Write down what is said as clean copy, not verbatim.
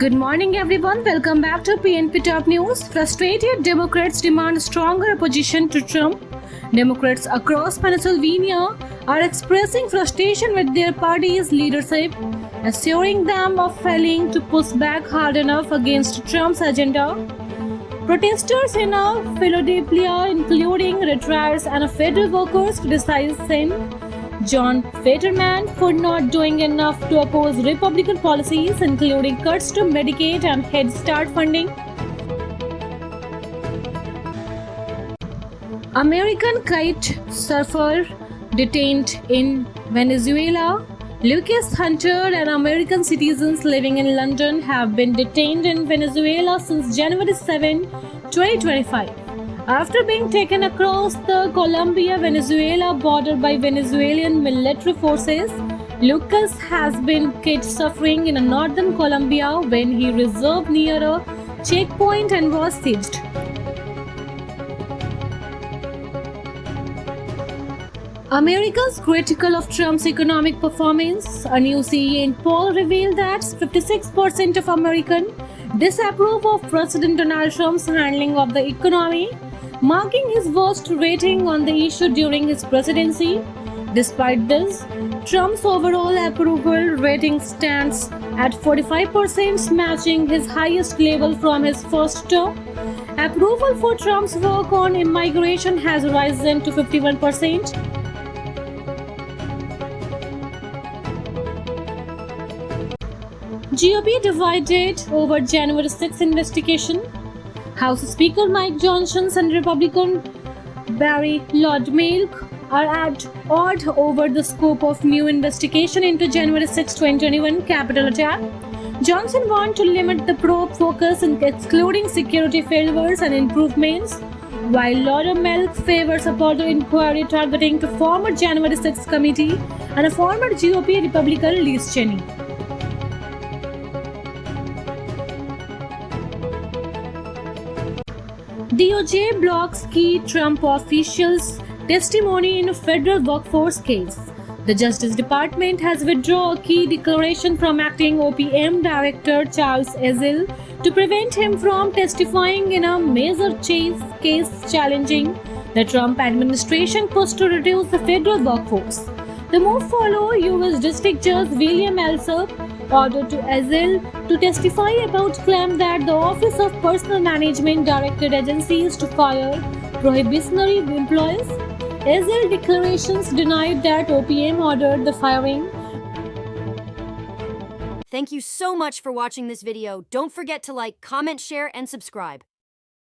Good morning, everyone. Welcome back to PNP Top News. Frustrated Democrats demand stronger opposition to Trump. Democrats across Pennsylvania are expressing frustration with their party's leadership, assuring them of failing to push back hard enough against Trump's agenda. Protesters in Philadelphia, including retirees and federal workers, criticized John Fetterman for not doing enough to oppose Republican policies, including cuts to Medicaid and Head Start funding. American kite surfer detained in Venezuela. Lucas Hunter and American citizens living in London have been detained in Venezuela since January 7, 2025. After being taken across the Colombia-Venezuela border by Venezuelan military forces, Lucas has been kite suffering in northern Colombia when he reserved near a checkpoint and was seized. Americans critical of Trump's economic performance. A new CNN poll revealed that 56% of Americans disapprove of President Donald Trump's handling of the economy, marking his worst rating on the issue during his presidency. Despite this, Trump's overall approval rating stands at 45%, matching his highest level from his first term. Approval for Trump's work on immigration has risen to 51%. GOP divided over January 6 investigation. House Speaker Mike Johnson and Republican Barry Lodmilk are at odds over the scope of new investigation into January 6, 2021 Capitol attack. Johnson wants to limit the probe focus on excluding security failures and improvements, while Lodmilk favors a further inquiry targeting to former January 6 committee and a former GOP Republican Liz Cheney. DOJ blocks key Trump officials' testimony in a federal workforce case. The Justice Department has withdrawn a key declaration from acting OPM Director Charles Ezell to prevent him from testifying in a major case challenging the Trump administration push to reduce the federal workforce. The move follows U.S. District Judge William Alsop order to Ezell to testify about claim that the Office of Personnel Management directed agencies to fire prohibitionary employees. Ezell declarations denied that OPM ordered the firing. Thank you so much for watching this video. Don't forget to like, comment, share, and subscribe.